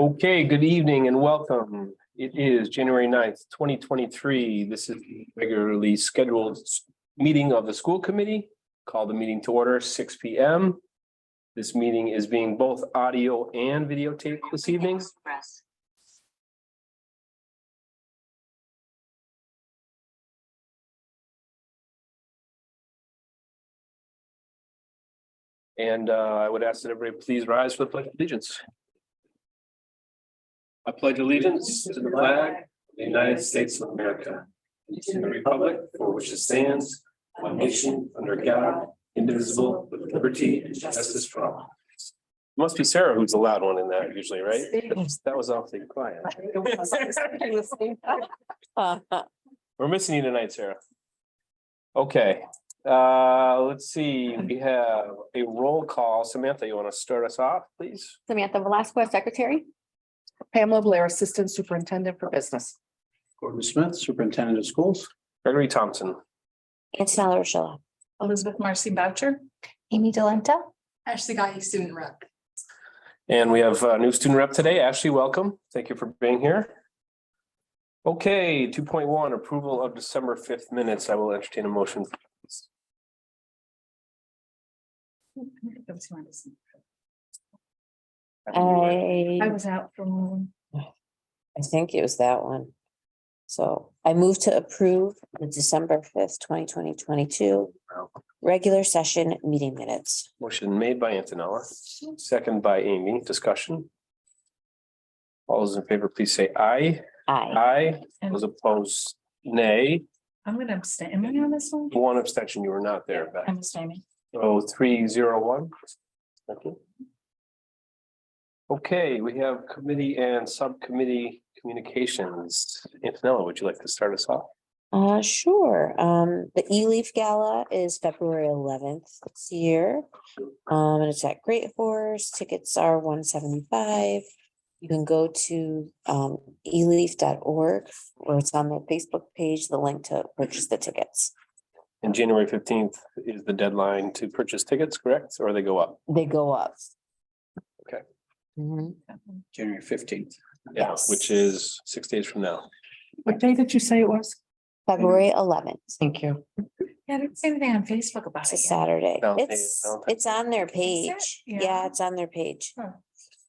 Okay, good evening and welcome. It is January 9th, 2023. This is the regularly scheduled meeting of the school committee. Call the meeting to order 6 p.m. This meeting is being both audio and videotaped this evening. And I would ask that everybody please rise for the pledge of allegiance. I pledge allegiance to the flag of the United States of America, and to the republic for which it stands, one nation under God, indivisible, with liberty and justice for all. It must be Sarah who's the loud one in that usually, right? That was awfully quiet. We're missing you tonight, Sarah. Okay, let's see. We have a roll call. Samantha, you want to start us off, please? Samantha Velasquez, secretary. Pamela Blair, Assistant Superintendent for Business. Gordon Smith, Superintendent of Schools. Gregory Thompson. Antonella Rochella. Elizabeth Marcy Boucher. Amy Delenta. Ashley Guy, Student Rep. And we have a new student rep today. Ashley, welcome. Thank you for being here. Okay, 2.1, approval of December 5th minutes. I will entertain a motion. I was out from. think it was that one. So I move to approve the December 5th, 2022 regular session meeting minutes. Motion made by Antonella, second by Amy. Discussion. All those in favor, please say aye. Aye. Aye. Those opposed, nay. I'm gonna abstain. Am I on this one? One abstention, you were not there, Beth. I'm abstaining. So 3-0-1. Thank you. Okay, we have committee and subcommittee communications. Antonella, would you like to start us off? Sure. The E-Leaf Gala is February 11th this year. And it's at Great Horse. Tickets are $175. You can go to eleaf.org, or it's on their Facebook page, the link to purchase the tickets. And January 15th is the deadline to purchase tickets, correct? Or they go up? They go up. Okay. Mhm. January 15th. Yeah, Yes. which is 6 days from now. What day did you say it was? February 11th. Thank you. Yeah, I didn't see anything on Facebook about It's a it. Saturday. Valentine's It's on their it? page. Yeah. Yeah, it's on their page.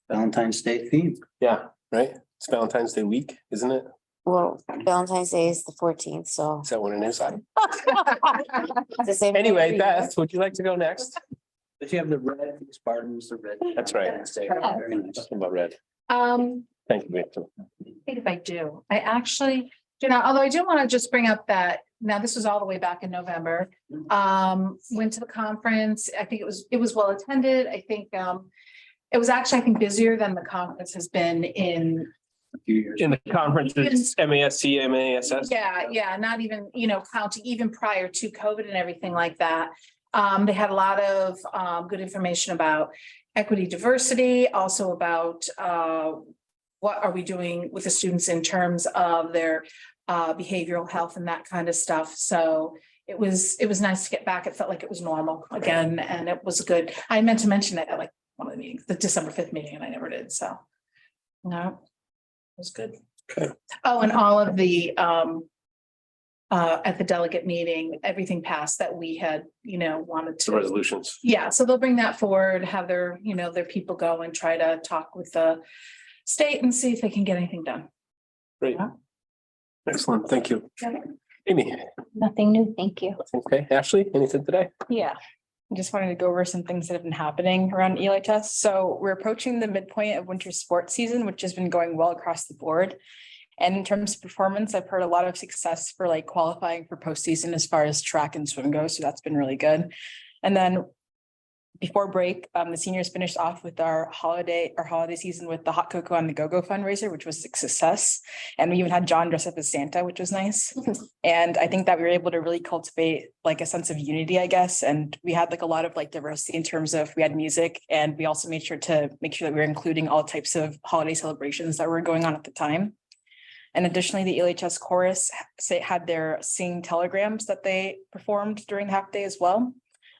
Valentine's Day theme. Yeah, right? It's Valentine's Day week, isn't it? Well, Valentine's Day is the 14th, so. Is that what it is? It's the same day Anyway, every year. Beth, would you like to go next? But you have the red, Spartans, the red. That's right. Very nice. Talking about red. I Thank you, Rachel. think if I do, I actually, although I do want to just bring up that, now this was all the way back in November. Went to the conference. I think it was well attended. I think, it was actually, I think, busier than the conference has been in. A few years. In the conferences, MASC, MASS. Yeah, not even, counting even prior to COVID and everything like that. They had a lot of good information about equity, diversity, also about what are we doing with the students in terms of their behavioral health and that kind of stuff. So it was nice to get back. It felt like it was normal again, and it was good. I meant to mention it at like one of the meetings, the December 5th meeting, and I never did. So no. Was good. Okay. Oh, and all of the at the delegate meeting, everything passed that we had, wanted The to. resolutions. Yeah, so they'll bring that forward, have their, their people go and try to talk with the state and see if they can get anything done. Great. Yeah. Excellent. Thank you. Amy. Nothing new, thank you. Okay. Ashley, anything today? Yeah. I just wanted to go over some things that have been happening around ELHS. So we're approaching the midpoint of winter sports season, which has been going well across the board. And in terms of performance, I've heard a lot of success for like qualifying for postseason as far as track and swim goes. So that's been really good. And then before break, the seniors finished off with our holiday season with the Hot Cocoa on the Go-Go fundraiser, which was a success. And we even had John dress up as Santa, which was nice. And I think that we were able to really cultivate like a sense of unity, I guess. And we had like a lot of like diversity in terms of we had music, and we also made sure that we were including all types of holiday celebrations that were going on at the time. And additionally, the ELHS chorus had their sing telegrams that they performed during half day as well.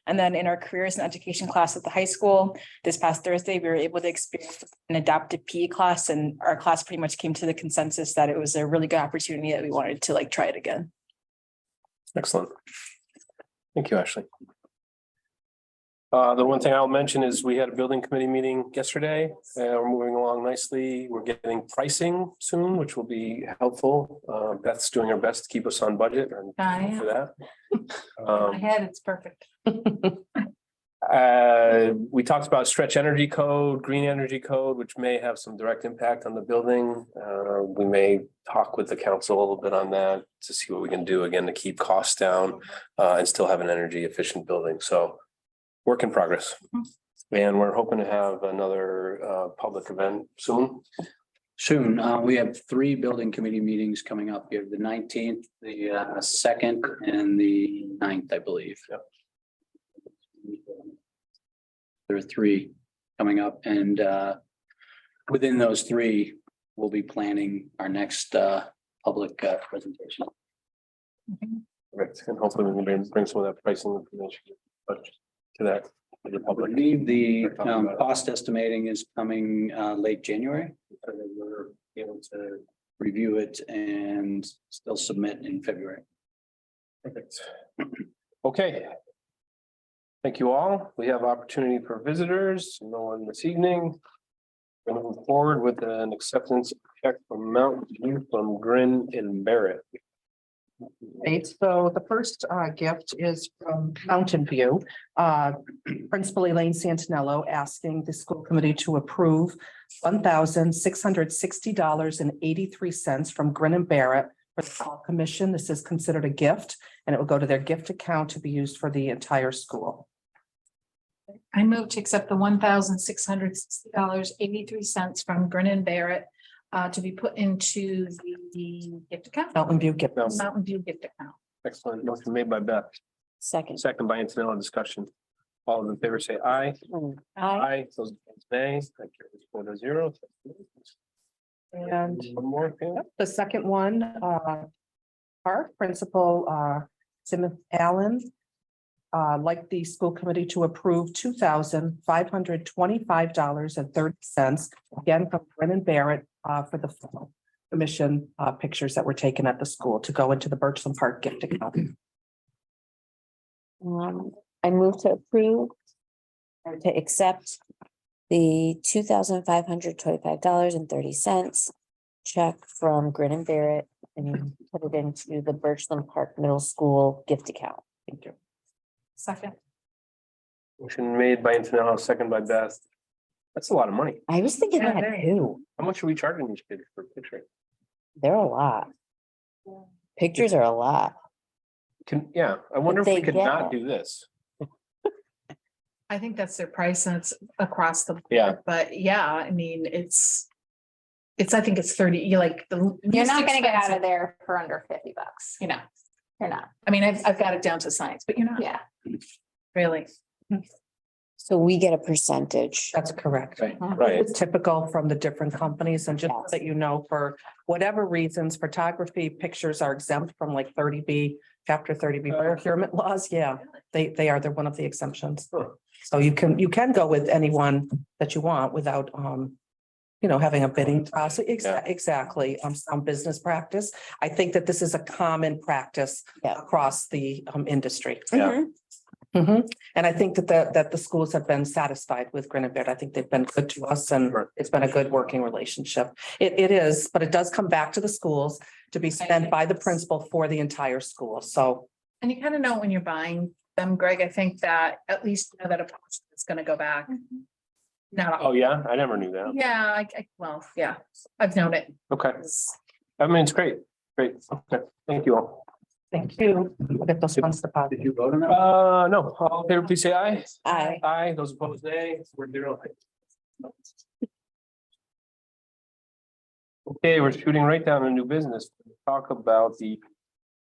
And then in our careers and education class at the high school, this past Thursday, we were able to experience an adaptive PE class, and our class pretty much came to the consensus that it was a really good opportunity that we wanted to like try it again. Excellent. Thank you, Ashley. The one thing I'll mention is we had a building committee meeting yesterday. We're moving along nicely. We're getting pricing soon, which will be helpful. Beth's doing her best to keep us on budget and I for that. My head, it's perfect. We talked about stretch energy code, green energy code, which may have some direct impact on the building. We may talk with the council a little bit on that to see what we can do again to keep costs down and still have an energy efficient building. So work in progress. And we're hoping to have another public event soon. Soon, we have 3 building committee meetings coming up. We have the 19th, the 2nd, and the 9th, I believe. Yep. There are 3 coming up, and within those 3, we'll be planning our next public presentation. Correct. And hopefully we can bring some of that pricing information to that. To the I public. believe the We're talking about it. cost estimating is coming late January. So that we're able to review it and still submit in February. Perfect. Okay. Thank you all. We have opportunity for visitors. No one this evening. We're gonna move forward with an acceptance check from Mountain View from Grin and Barrett. Right, so the first gift is from Mountain View. Principal Elaine Santinello asking the school committee to approve $1,660.83 from Grin and Barrett for the fall commission. This is considered a gift and it will go to their gift account to be used for the entire school. I move to accept the $1,660.83 from Brennan Barrett to be put into the gift account, Mountain View gift. Mountain View gift account. Excellent. Motion made by Beth, Second. second by Antonella. Discussion. All in favor say aye. Aye. Those opposed nay. That carries 4-0. And One more. Pam? the second one, our principal, Tim Allen, like the school committee to approve $2,525.30, again from Brennan Barrett, for the fall commission, pictures that were taken at the school to go into the Birchland Park gift account. I move to approve or to accept the $2,525.30 check from Grin and Barrett and put it into the Birchland Park Middle School gift account. Thank you. Second. Motion made by Antonella, second by Beth. That's a lot of money. I was thinking Yeah, that very. too. How much are we charging these kids for picturing? They're a lot. Pictures are a lot. Yeah, I wonder if they we could get not it. do this. I think that's their price and it's across the. Yeah. But yeah, I mean, it's, I think it's 30, you like the. You're least not gonna get out expensive, of there for under $50. You know, You're not, I mean, I've got it down to science, but you're not yeah. really. So we get a percentage. That's correct. Right. Right. It's typical from the different companies, and just so that you know, for whatever reasons, photography pictures are exempt from like 30B, chapter 30B procurement laws. Yeah, they are, they're one of the exemptions. So you can go with anyone that you want without having a bidding process. Exactly. Some business practice. I think that this is a common practice Yeah. across the industry. Yeah. Mhm. And I think that the schools have been satisfied with Grin and Barrett. I think they've been good to us and Right. it's been a good working relationship. It is, but it does come back to the schools to be spent by the principal for the entire school. So And you kind of know when you're buying them, Greg, I think that at least you know that a portion is gonna go back. Not all. Oh, yeah, I never knew that. Yeah, well, yeah, I've known it. Okay, I mean, it's great, great. Okay, thank you all. thank you. We'll get those funds Did deposited. you vote on that? No, all in favor, please say aye. Aye. Aye, those opposed nay. We're zero. Okay, we're shooting right down to new business. Talk about the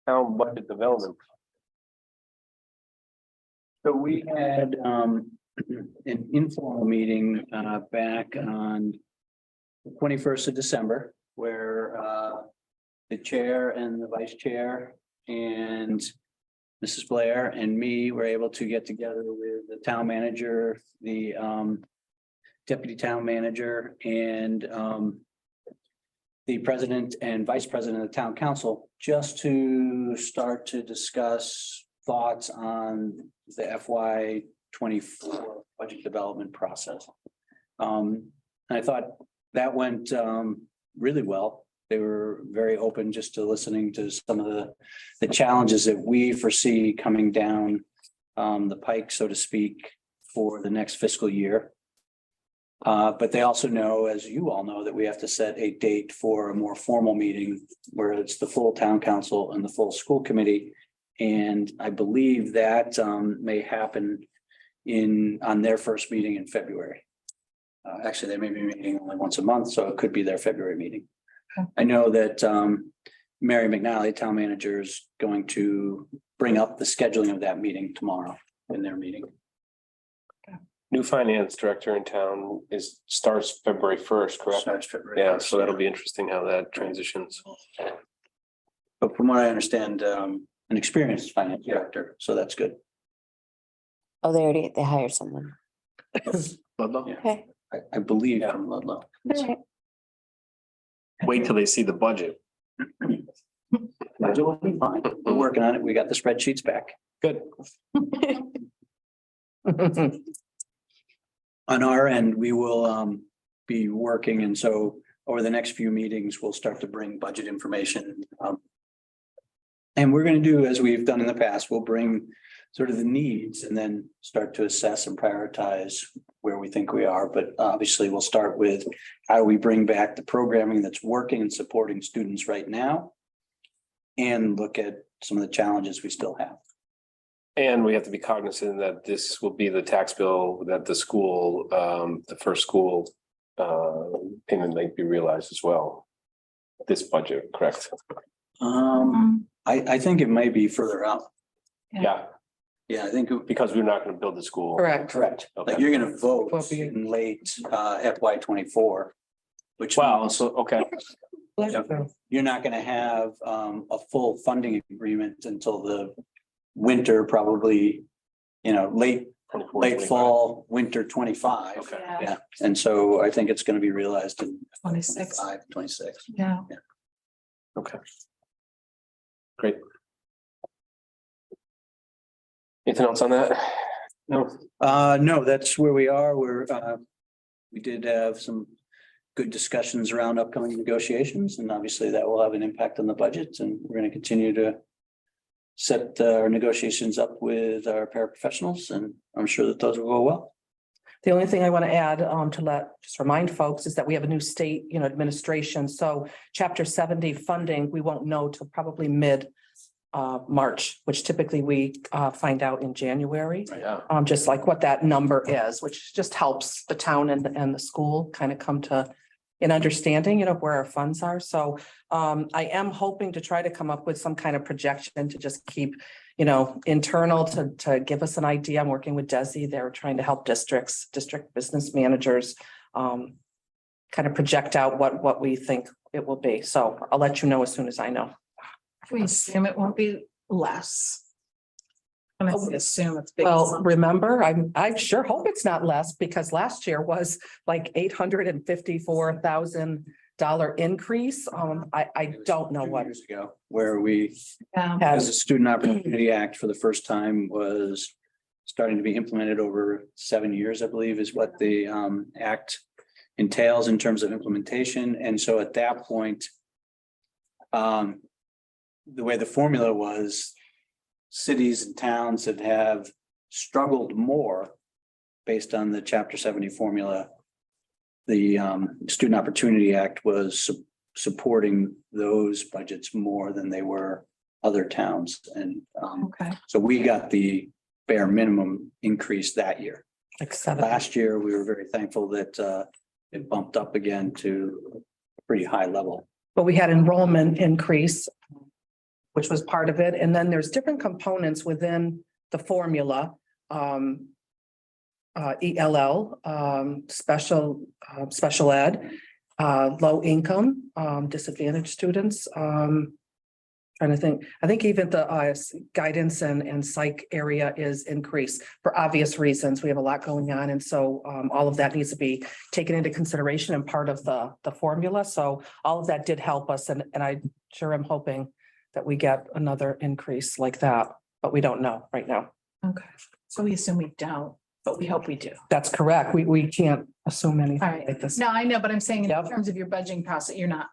town budget development. So we had an informal meeting back on the 21st of December, where the chair and the vice chair and Mrs. Blair and me were able to get together with the town manager, the deputy town manager, and the president and vice president of the town council, just to start to discuss thoughts on the FY 24 budget development process. And I thought that went really well. They were very open just to listening to some of the challenges that we foresee coming down the pike, so to speak, for the next fiscal year. But they also know, as you all know, that we have to set a date for a more formal meeting where it's the full town council and the full school committee. And I believe that may happen on their first meeting in February. Actually, they may be meeting only once a month, so it could be their February meeting. Okay. I know that Mary McNally, town manager, is going to bring up the scheduling of that meeting tomorrow in their meeting. New finance director in town starts February 1st, correct? Starts February Yeah, 1st, so that'll be interesting how that transitions. But from what I understand, an experienced finance director, so that's good. Oh, they hired someone. Ludlow? Yeah. Okay. I believe from Ludlow. All right. Wait till they see the budget. Budget will be fine. We're working on it. We got the spreadsheets back. Good. On our end, we will be working, and so over the next few meetings, we'll start to bring budget information. And we're going to do as we've done in the past, we'll bring sort of the needs and then start to assess and prioritize where we think we are. But obviously, we'll start with how do we bring back the programming that's working and supporting students right now, and look at some of the challenges we still have. And we have to be cognizant that this will be the tax bill that the school, the first school payment might be realized as well. This budget, correct? I think it might be further out. Yeah, Yeah, I think, because we're not going to build the school. Correct. correct. Like Okay. you're gonna vote Will be- in late FY 24. Which Wow, means so, okay, you're not gonna have a full funding agreement until the winter, probably, late 24, late 25. fall, winter 25. Okay. Yeah, and so I think it's gonna be realized in 26. 26. Yeah. Okay. Great. Anything else on that? No, No, that's where we are. We did have some good discussions around upcoming negotiations, and obviously that will have an impact on the budget, and we're gonna continue to set our negotiations up with our paraprofessionals, and I'm sure that those will go well. The only thing I want to add, just remind folks, is that we have a new state, administration. So chapter 70 funding, we won't know till probably mid March, which typically we find out in January. yeah, Just like what that number is, which just helps the town and the school kind of come to an understanding, where our funds are. So I am hoping to try to come up with some kind of projection to just keep, internal to give us an idea. I'm working with Desi. They're trying to help district business managers kind of project out what we think it will be. So I'll let you know as soon as I know. We assume it won't be less. And I assume it's big. Well, remember, I sure hope it's not less, because last year was like $854,000 increase. I don't know 2 what. years ago, where we, Yeah. as the Student Opportunity Act for the first time was starting to be implemented over 7 years, I believe, is what the act entails in terms of implementation. And so at that point, the way the formula was, cities and towns that have struggled more based on the Chapter 70 formula, the Student Opportunity Act was supporting those budgets more than they were other towns. And Okay. so we got the bare minimum increase that year. Like 7. Last year, we were very thankful that it bumped up again to a pretty high level. But we had enrollment increase, which was part of it. And then there's different components within the formula. ELL, special ed, low income, disadvantaged students. Trying to think, I think even the guidance and psych area is increased for obvious reasons. We have a lot going on. And so all of that needs to be taken into consideration and part of the formula. So all of that did help us. And I sure am hoping that we get another increase like that, but we don't know right now. Okay, so we assume we don't, but we hope we do. That's correct. We can't assume anything All right. like this. No, I know, but I'm saying in Yep. terms of your budgeting process, you're not.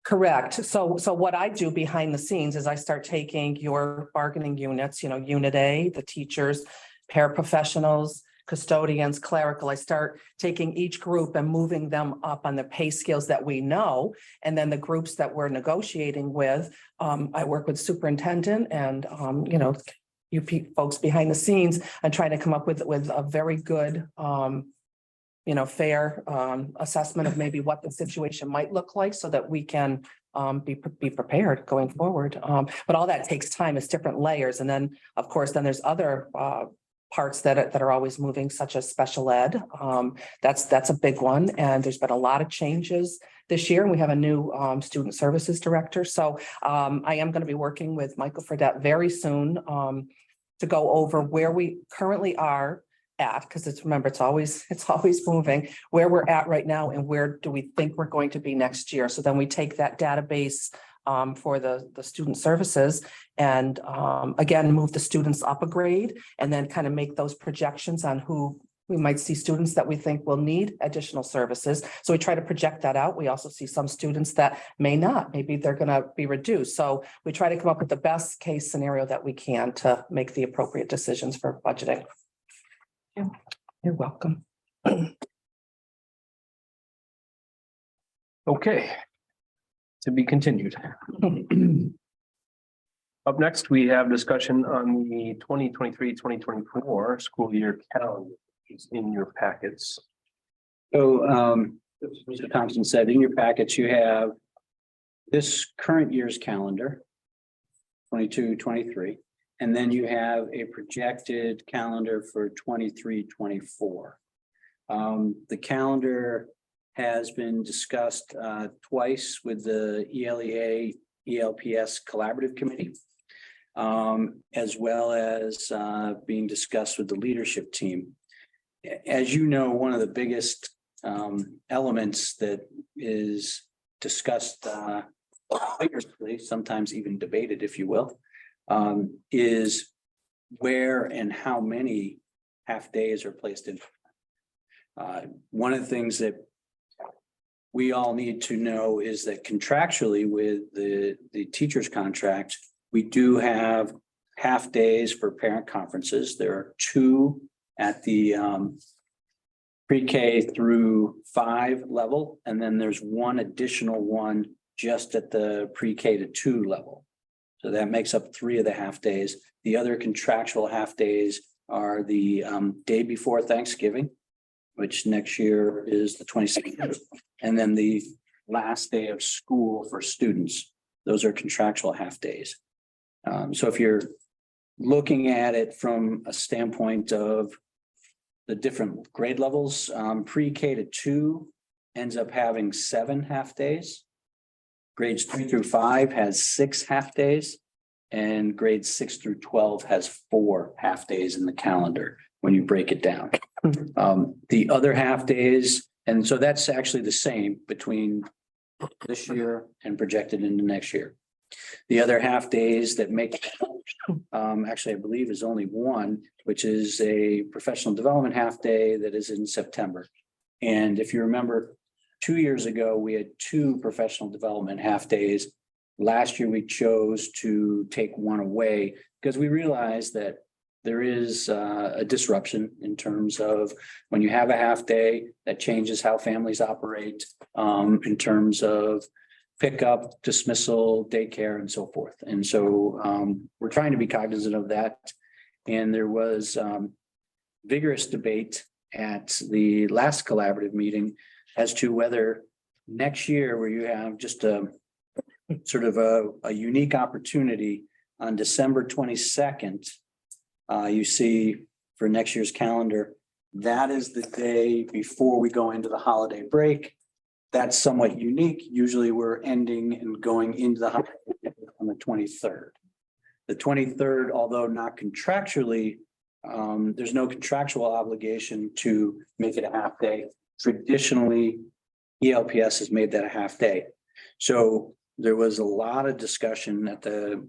Correct. So what I do behind the scenes is I start taking your bargaining units, unit A, the teachers, paraprofessionals, custodians, clerical. I start taking each group and moving them up on the pay scales that we know. And then the groups that we're negotiating with, I work with superintendent and, you folks behind the scenes and trying to come up with a very good, fair assessment of maybe what the situation might look like so that we can be prepared going forward. But all that takes time. It's different layers. And then, of course, then there's other parts that are always moving, such as special ed. That's a big one. And there's been a lot of changes this year. And we have a new student services director. So I am going to be working with Michael Fredette very soon to go over where we currently are at, because it's always moving, where we're at right now and where do we think we're going to be next year. So then we take that database for the student services and again, move the students up a grade and then kind of make those projections on who we might see students that we think will need additional services. So we try to project that out. We also see some students that may not, maybe they're going to be reduced. So we try to come up with the best case scenario that we can to make the appropriate decisions for budgeting. You're welcome. Okay. To be continued. Up next, we have discussion on the 2023-2024 school year calendar. It's in your packets. So, Mr. Thompson said, in your packets, you have this current year's calendar, 22-23, and then you have a projected calendar for 23-24. The calendar has been discussed twice with the ELEA ELPS Collaborative Committee, as well as being discussed with the leadership team. As you know, one of the biggest elements that is discussed vigorously, sometimes even debated, if you will, is where and how many half days are placed in. One of the things that we all need to know is that contractually with the teacher's contract, we do have half days for parent conferences. There are 2 at the pre-K through 5 level, and then there's 1 additional one just at the pre-K to 2 level. So that makes up 3 of the half days. The other contractual half days are the day before Thanksgiving, which next year is the 22nd, and then the last day of school for students. Those are contractual half days. So if you're looking at it from a standpoint of the different grade levels, pre-K to 2 ends up having 7 half days. Grades 3 through 5 has 6 half days, and grades 6 through 12 has 4 half days in the calendar when you break it down. The other half days, and so that's actually the same between this year and projected into next year. The other half days that make, actually, I believe is only 1, which is a professional development half day that is in September. And if you remember, 2 years ago, we had 2 professional development half days. Last year, we chose to take 1 away because we realized that there is a disruption in terms of when you have a half day that changes how families operate in terms of pickup, dismissal, daycare, and so forth. And so we're trying to be cognizant of that. And there was vigorous debate at the last collaborative meeting as to whether next year, where you have just a sort of a unique opportunity on December 22nd, you see for next year's calendar, that is the day before we go into the holiday break. That's somewhat unique. Usually we're ending and going into the holiday on the 23rd. The 23rd, although not contractually, there's no contractual obligation to make it a half day. Traditionally, ELPS has made that a half day. So there was a lot of discussion at the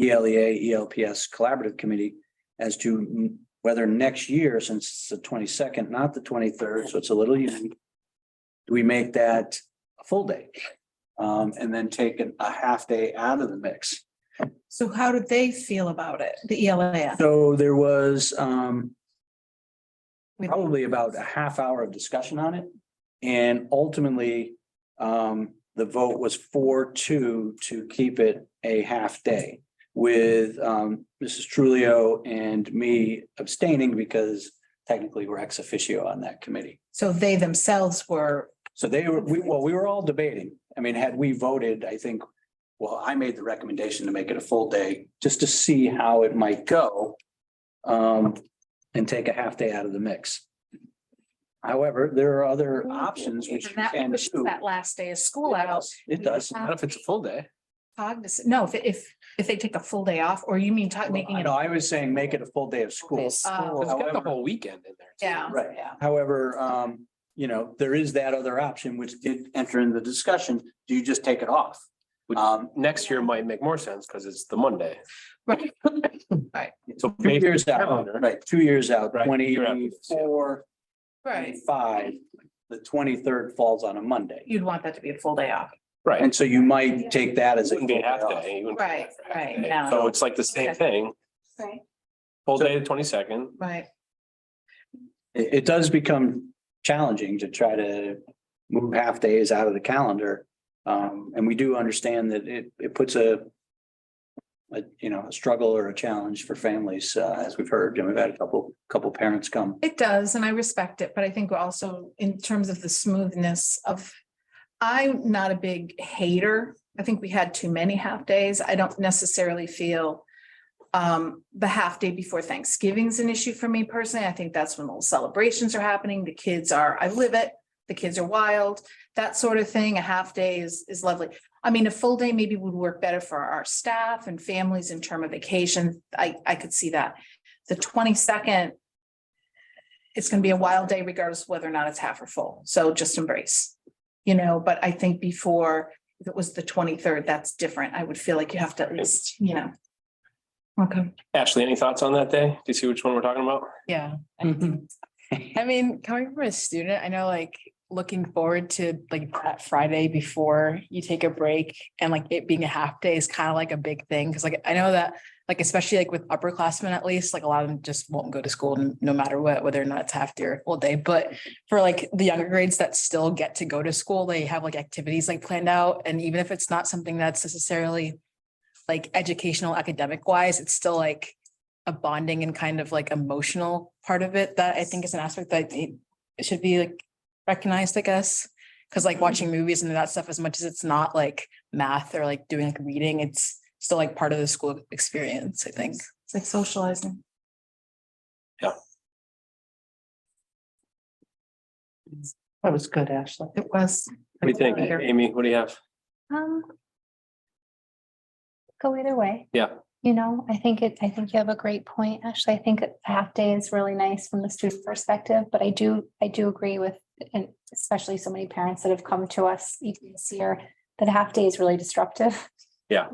ELEA, ELPS Collaborative Committee as to whether next year, since it's the 22nd, not the 23rd, so it's a little unique, do we make that a full day? And then take a half day out of the mix. So how did they feel about it, the ELA? So there was probably about a half hour of discussion on it. And ultimately, the vote was 4-2 to keep it a half day with Mrs. Trulio and me abstaining because technically we're ex officio on that committee. So they themselves were, So they were, we were all debating. I mean, had we voted, I think, well, I made the recommendation to make it a full day just to see how it might go. And take a half day out of the mix. However, there are other options which you that can pushes do. that last day of school out. It does. Not if it's a full day. Cognizant, no, if they take a full day off, or you mean making it. No, I was saying make it a full day of school. Yes. But It's got the However- whole weekend in there. too. Yeah. Right. Yeah. However, you know, there is that other option which did enter in the discussion. Do you just take it off? Which next year might make more sense because it's the Monday. Right. So 2 years out, calendar. right, 2 years out, Right, year after this, yeah. 24, Right, 25, the 23rd falls on a Monday. you'd want that to be a full day off. Right. And so you might take that as a Wouldn't be a half full day off. day. You wouldn't take Right, it for a half right, day. no. So it's like the same Okay. thing, Right. full So- day the 22nd. Right, It does become challenging to try to move half days out of the calendar. And we do understand that it puts a struggle or a challenge for families, as we've heard, and we've had a couple parents come. it does, and I respect it, but I think also in terms of the smoothness of. I'm not a big hater. I think we had too many half days. I don't necessarily feel. The half day before Thanksgiving is an issue for me personally. I think that's when all celebrations are happening. The kids are, I live it. The kids are wild, that sort of thing. A half day is lovely. I mean, a full day maybe would work better for our staff and families in term of vacation. I could see that. The 22nd. It's gonna be a wild day regardless of whether or not it's half or full. So just embrace. But I think before, if it was the 23rd, that's different. I would feel like you have to at least, Okay. Ashley, any thoughts on that day? Do you see which one we're talking about? Yeah. I mean, coming from a student, I know like looking forward to like that Friday before you take a break and like it being a half day is kind of like a big thing. Cause like I know that like especially like with upperclassmen at least, like a lot of them just won't go to school no matter what, whether or not it's half day or full day. But for like the younger grades that still get to go to school, they have like activities like planned out. And even if it's not something that's necessarily like educational, academic wise, it's still like a bonding and kind of like emotional part of it that I think is an aspect that it should be like recognized, I guess. Cause like watching movies and that stuff, as much as it's not like math or like doing like reading, it's still like part of the school experience, I think. It's like socializing. That was good, Ashley. It was. What do you think, Amy? What do you have? Go either way. Yeah. I think you have a great point. Actually, I think a half day is really nice from the student perspective, but I do agree with, and especially so many parents that have come to us even this year, that a half day is really disruptive. Yeah.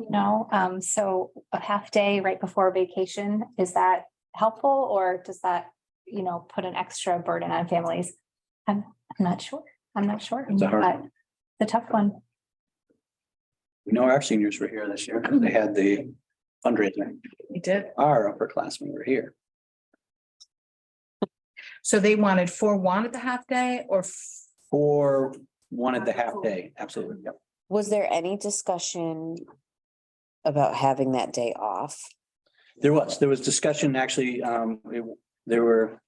So a half day right before vacation, is that helpful or does that, put an extra burden on families? I'm not sure. It's a hard But one. the tough one. We know our seniors were here this year because they had the fundraiser. We did. Our upperclassmen were here. So they wanted the half day or Or wanted the half day, absolutely. Yep. Was there any discussion about having that day off? There was discussion, actually, there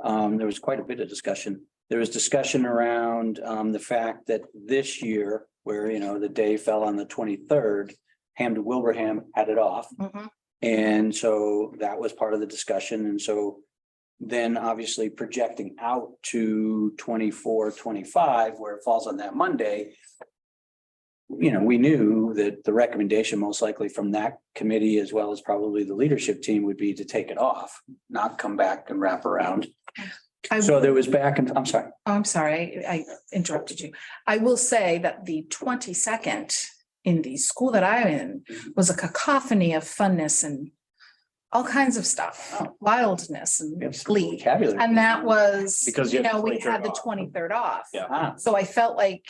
was quite a bit of discussion. There was discussion around the fact that this year, where, the day fell on the 23rd, Hampton Wilbraham had it off. Mhm. And so that was part of the discussion. And so then obviously projecting out to 24, 25, where it falls on that Monday, you know, we knew that the recommendation most likely from that committee as well as probably the leadership team would be to take it off, not come back and wrap around. So there was back and, I'm sorry. Oh, I'm sorry, I interrupted you. I will say that the 22nd in the school that I'm in was a cacophony of funness and all kinds of stuff, wildness and glee. Vocabulary. And that was, Because you you had know, the we had the 23rd 23rd off. Yeah. Ah, So I felt like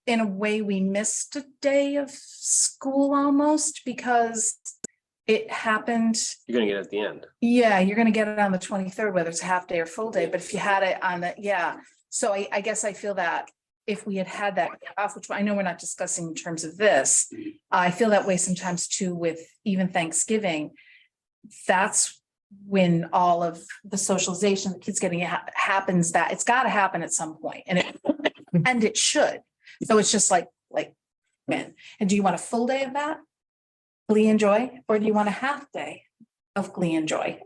in a way we missed a day of school almost because it happened. You're gonna get it at the end. Yeah, you're gonna get it on the 23rd, whether it's a half day or full day, but if you had it on the, yeah. So I guess I feel that if we had that off, which I know we're not discussing in terms of this, I feel that way sometimes too with even Thanksgiving. That's when all of the socialization, the kids getting it happens, that it's gotta happen at some point, and it should. So it's just like when, and do you want a full day of that? Glee and joy, or do you want a half day of glee and joy?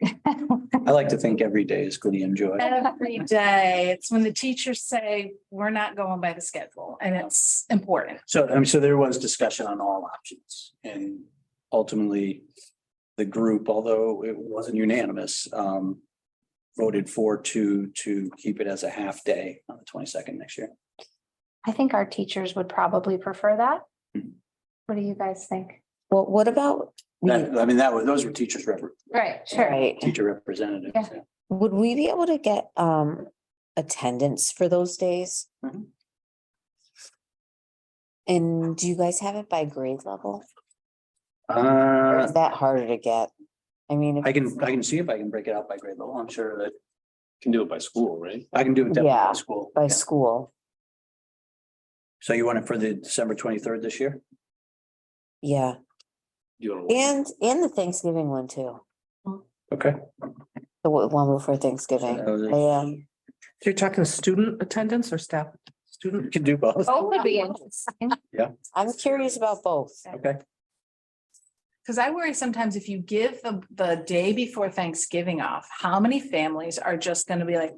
I like to think every day is glee and joy. Every day, it's when the teachers say, we're not going by the schedule, and it's important. So, so there was discussion on all options and ultimately the group, although it wasn't unanimous, voted to keep it as a half day on the 22nd next year. I think our teachers would probably prefer that. Mhm. What do you guys think? Well, what about, That, I mean, those were teachers, Right, sure. right, teacher representatives. Yeah. Yeah. would we be able to get attendance for those days? Mhm. And do you guys have it by grade level? Or is that harder to get? I mean, if- I can see if I can break it out by grade level. I'm sure that Can do it by school, right? I can do it definitely Yeah, by school. by Yeah. school, So you want it for the December 23rd this year? yeah, Do you wanna wait? and the Thanksgiving one too, Okay. the one before Thanksgiving. So you're talking student attendance or staff? You Student? can do both. Both would be interesting. I'm curious about both. Okay. Because I worry sometimes if you give the day before Thanksgiving off, how many families are just gonna be like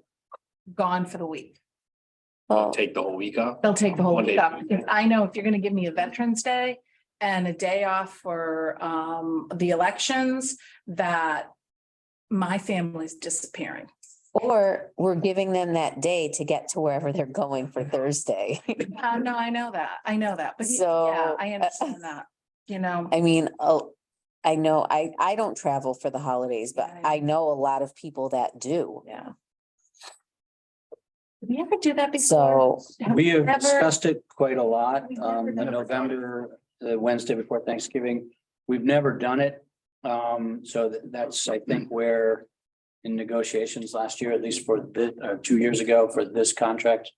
gone for the week? Well, Take the whole week off? They'll take the whole One week day. off, because I know if you're gonna give me a Veterans Day and a day off for the elections, that my family's disappearing. or we're giving them that day to get to wherever they're going for Thursday. No, I know that, but yeah, So, I understand that, you know. I mean, oh, I know, I don't travel for the holidays, but I know a lot of people that do. Yeah. Did we ever do that before? So, Have We have never- discussed it quite a lot, We've never in done it. November, the Wednesday before Thanksgiving. We've never done it. So that's, I think, where in negotiations last year, at least for the, 2 years ago for this contract.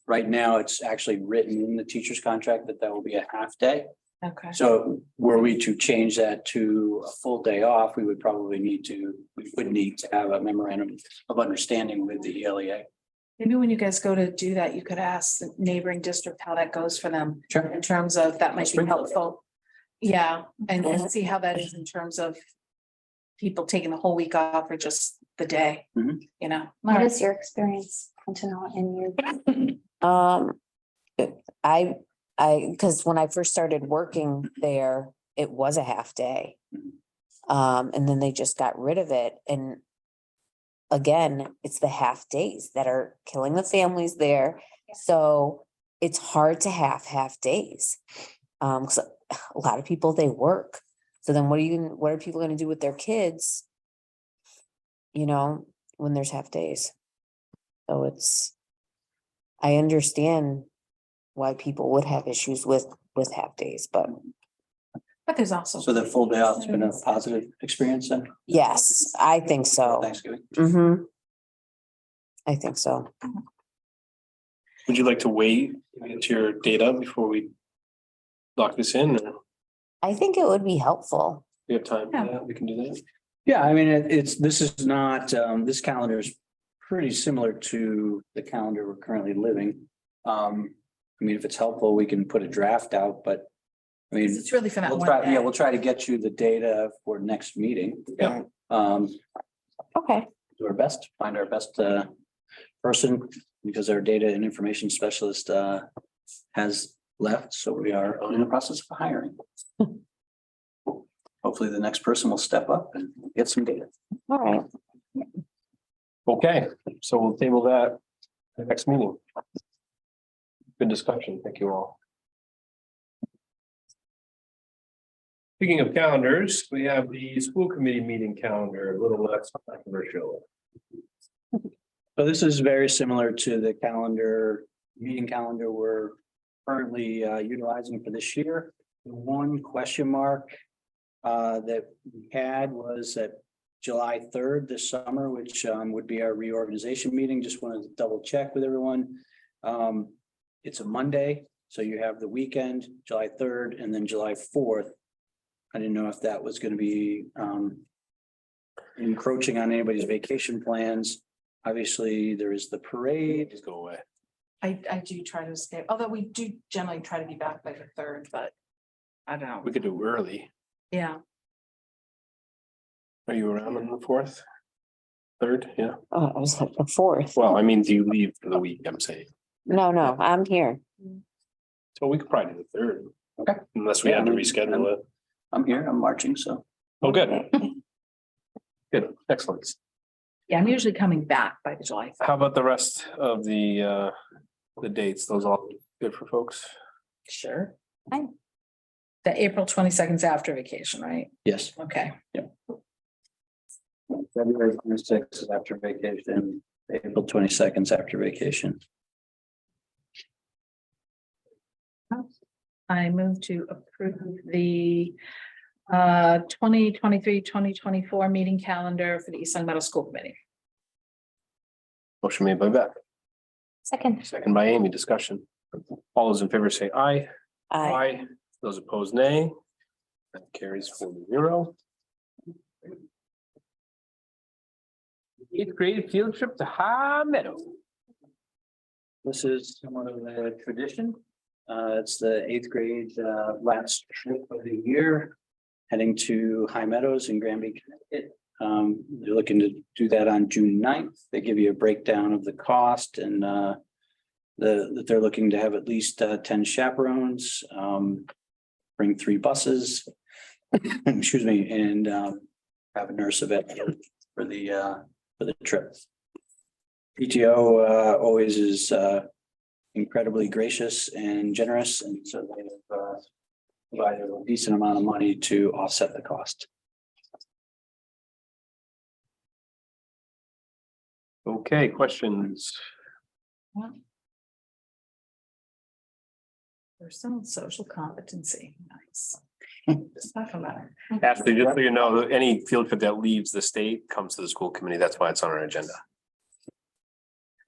Right now, it's actually written in the teacher's contract that will be a half day. Okay. So were we to change that to a full day off, we would need to have a memorandum of understanding with the ELEA. Maybe when you guys go to do that, you could ask the neighboring district how that goes for them Sure. in terms of, that might be Sprinkle it. helpful. Yeah, and see how that is in terms of people taking the whole week off or just the day, Mhm. you know? What is your experience, Antonella, in your? because when I first started working there, it was a half day. And then they just got rid of it, and again, it's the half days that are killing the families there. So it's hard to have half days. 'Cause a lot of people, they work. So then what are people gonna do with their kids? You know, when there's half days. So I understand why people would have issues with half days, but But there's also. So the full day off has been a positive experience then? yes, I think so. Thanksgiving. Mm-hmm. I think so. Would you like to wait to get your data before we lock this in, or I think it would be helpful. we have time for Yeah. that? We can do that. Yeah, I mean, this is not, this calendar is pretty similar to the calendar we're currently living. I mean, if it's helpful, we can put a draft out, but I mean, It's really for that we'll one try, day. we'll try to get you the data for next meeting. Yeah. Okay. Do our best, find our best person, because our data and information specialist has left, so we are in the process of hiring. Hopefully the next person will step up and get some data. All right. Okay, so we'll table that next meeting. Good discussion. Thank you all. Speaking of calendars, we have the school committee meeting calendar, a little less controversial. So this is very similar to the meeting calendar we're currently utilizing for this year. The one question mark that we had was that July 3rd this summer, which would be our reorganization meeting. Just wanted to double check with everyone. It's a Monday, so you have the weekend, July 3rd, and then July 4th. I didn't know if that was going to be encroaching on anybody's vacation plans. Obviously, there is the parade. Just go away. I do try to escape, although we do generally try to be back by the 3rd, but I don't know. We could do early. Yeah, Are you around on the 4th? 3rd, yeah. Oh, I was like the 4th. Well, I mean, do you leave for the week? I'm saying. No, I'm here. So we could probably do the 3rd. Okay. Unless we Yeah, have to I mean, reschedule it. I'm here, I'm marching, so. Oh, good. Good, excellent. yeah, I'm usually coming back by the July. 3rd. How about the rest of the dates? Those all good for folks? Sure. Fine. The April 22nd is after vacation, right? Yes. Okay. February 26th is after vacation, April 22nd is after vacation. I move to approve the 2023-2024 meeting calendar for the East Long Meadow School Committee. Motion made by Beth, Second. second by Amy. Discussion. All those in favor say aye. I, Those opposed, nay. That carries 4-0. 8th grade field trip to High Meadow. This is somewhat of a tradition. It's the 8th grade last trip of the year, heading to High Meadows in Granby, Connecticut. They're looking to do that on June 9th. They give you a breakdown of the cost and that they're looking to have at least 10 chaperones, bring 3 buses, excuse me, and have a nurse available for the trip. PTO always is incredibly gracious and generous, and so they have provided a decent amount of money to offset the cost. Okay, questions? Personal social competency, nice. Let's talk about it. Ashley, just so you know, any field trip that leaves the state comes to the school committee. That's why it's on our agenda.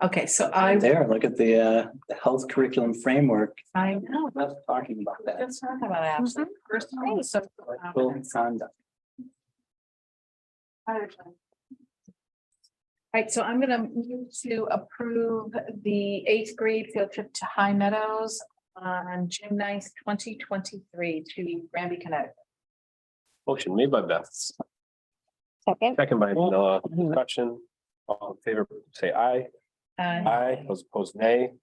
Okay, so There, look at the health curriculum framework. I know. Let's talking about that. Let's talk about it, actually. First, so. Full conduct. Right, so I'm gonna move to approve the 8th grade field trip to High Meadows on June 9th, 2023 to Granby, Connecticut. Motion made by Beth, second. second by Manila. Discussion. All in favor, say aye. Aye. Those opposed, nay.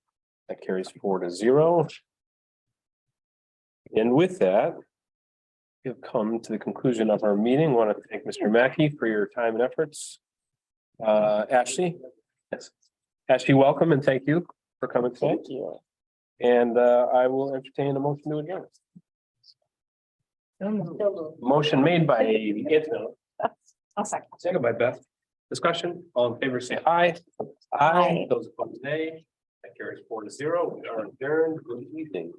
That carries 4-0. And with that, we have come to the conclusion of our meeting. I want to thank Mr. Mackey for your time and efforts. Ashley? Yes. Ashley, welcome and thank you for coming today. Thank you. And I will entertain a motion to adjourn. Motion made by Antonella, I'll second. second by Beth. Discussion, all in favor, say aye. Aye. Those opposed, nay. That carries 4-0. We are adjourned. Good evening.